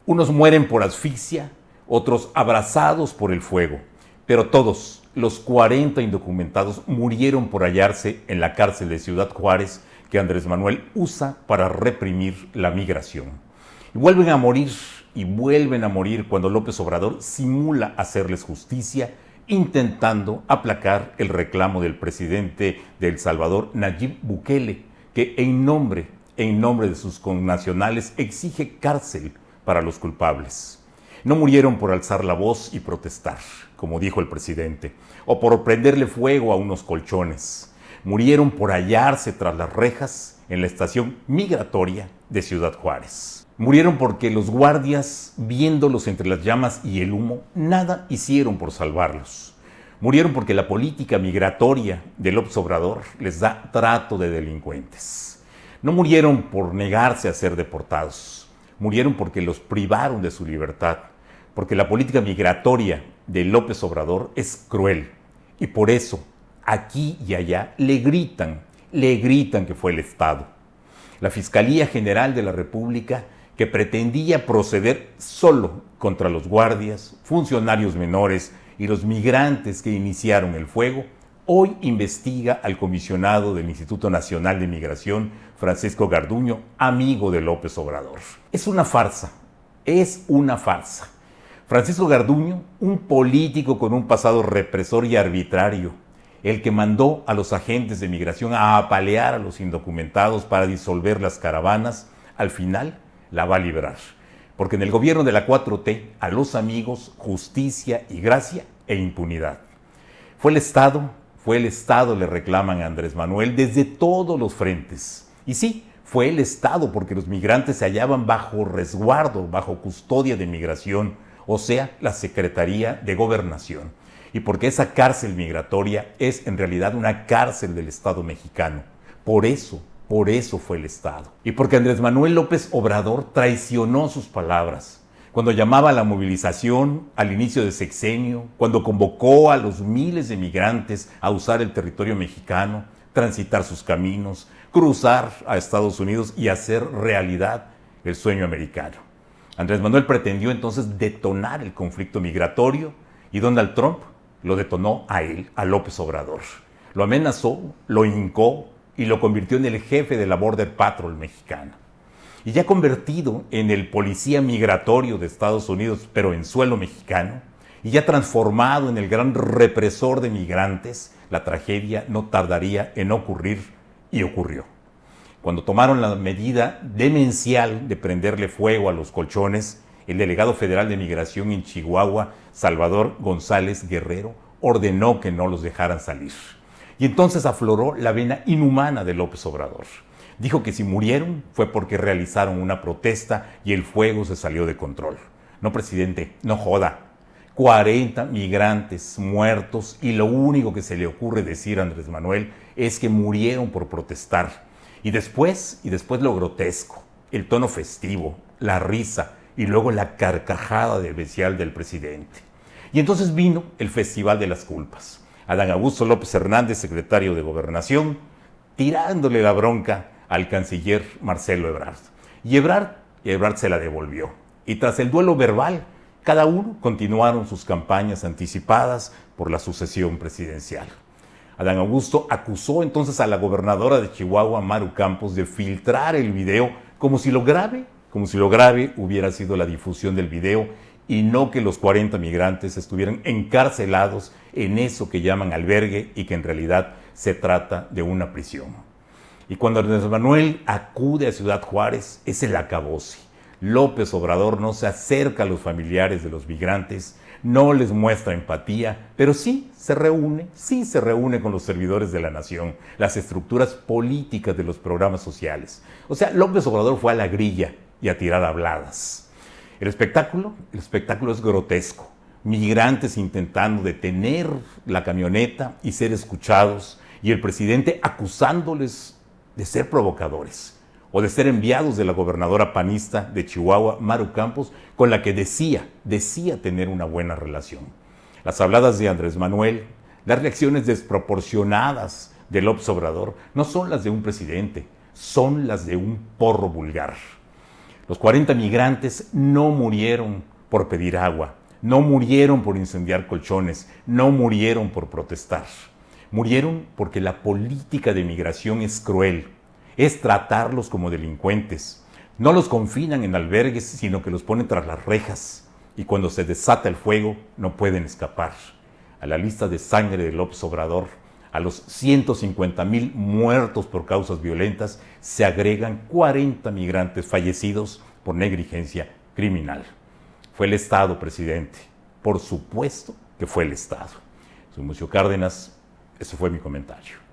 Unos mueren por asfixia, otros abrazados por el fuego, pero todos, los 40 indocumentados, murieron por hallarse en la cárcel de Ciudad Juárez que Andrés Manuel usa para reprimir la migración. Y vuelven a morir y vuelven a morir cuando López Obrador simula hacerles justicia, intentando aplacar el reclamo del presidente de El Salvador, Nayib Bukele, que en nombre de sus connacionales exige cárcel para los culpables. No murieron por alzar la voz y protestar, como dijo el presidente, o por prenderle fuego a unos colchones. Murieron por hallarse tras las rejas en la estación migratoria de Ciudad Juárez. Murieron porque los guardias, viéndolos entre las llamas y el humo, nada hicieron por salvarlos. Murieron porque la política migratoria de López Obrador les da trato de delincuentes. No murieron por negarse a ser deportados. Murieron porque los privaron de su libertad, porque la política migratoria de López Obrador es cruel. Y por eso, aquí y allá, le gritan que fue el Estado. La Fiscalía General de la República, que pretendía proceder solo contra los guardias, funcionarios menores y los migrantes que iniciaron el fuego, hoy investiga al comisionado del Instituto Nacional de Migración, Francisco Garduño, amigo de López Obrador. Es una farsa. Francisco Garduño, un político con un pasado represor y arbitrario, el que mandó a los agentes de migración a apalear a los indocumentados para disolver las caravanas, al final la va a librar. Porque en el gobierno de la 4T, a los amigos, justicia y gracia e impunidad. Fue el Estado, le reclaman a Andrés Manuel desde todos los frentes. Y sí, fue el Estado porque los migrantes se hallaban bajo resguardo, bajo custodia de migración, o sea, la Secretaría de Gobernación. Y porque esa cárcel migratoria es en realidad una cárcel del Estado mexicano. Por eso fue el Estado. Y porque Andrés Manuel López Obrador traicionó sus palabras cuando llamaba a la movilización al inicio de sexenio, cuando convocó a los miles de migrantes a usar el territorio mexicano, transitar sus caminos, cruzar a Estados Unidos y hacer realidad el sueño americano. Andrés Manuel pretendió entonces detonar el conflicto migratorio y Donald Trump lo detonó a él, a López Obrador. Lo amenazó, lo hincó y lo convirtió en el jefe de la Border Patrol mexicana. Y ya convertido en el policía migratorio de Estados Unidos, pero en suelo mexicano, y ya transformado en el gran represor de migrantes, la tragedia no tardaría en ocurrir, y ocurrió. Cuando tomaron la medida demencial de prenderle fuego a los colchones, el delegado federal de migración en Chihuahua, Salvador González Guerrero, ordenó que no los dejaran salir. Y entonces afloró la vena inhumana de López Obrador. Dijo que si murieron fue porque realizaron una protesta y el fuego se salió de control. No, presidente, no joda. 40 migrantes muertos y lo único que se le ocurre decir a Andrés Manuel es que murieron por protestar. Y después lo grotesco, el tono festivo, la risa y luego la carcajada del bestial del presidente. Y entonces vino el Festival de las Culpas. Adán Augusto López Hernández, secretario de Gobernación, tirándole la bronca al canciller Marcelo Ebrard. Y Ebrard se la devolvió. Y tras el duelo verbal, cada uno continuaron sus campañas anticipadas por la sucesión presidencial. Adán Augusto acusó entonces a la gobernadora de Chihuahua, Maru Campos, de filtrar el video como si lo grave hubiera sido la difusión del video y no que los 40 migrantes estuvieran encarcelados en eso que llaman albergue y que en realidad se trata de una prisión. Y cuando Andrés Manuel acude a Ciudad Juárez, es el acabose. López Obrador no se acerca a los familiares de los migrantes, no les muestra empatía, pero sí se reúne con los servidores de la nación, las estructuras políticas de los programas sociales. O sea, López Obrador fue a la grilla y a tirar habladas. El espectáculo es grotesco. Migrantes intentando detener la camioneta y ser escuchados, y el presidente acusándoles de ser provocadores o de ser enviados de la gobernadora panista de Chihuahua, Maru Campos, con la que decía tener una buena relación. Las habladas de Andrés Manuel, las reacciones desproporcionadas de López Obrador, no son las de un presidente, son las de un porro vulgar. Los 40 migrantes no murieron por pedir agua, no murieron por incendiar colchones, no murieron por protestar. Murieron porque la política de migración es cruel, es tratarlos como delincuentes. No los confinan en albergues, sino que los ponen tras las rejas. Y cuando se desata el fuego, no pueden escapar. A la lista de sangre de López Obrador, a los 150,000 muertos por causas violentas, se agregan 40 migrantes fallecidos por negligencia criminal. Fue el Estado, presidente. Por supuesto que fue el Estado. Soy Múcio Cárdenas. Ese fue mi comentario.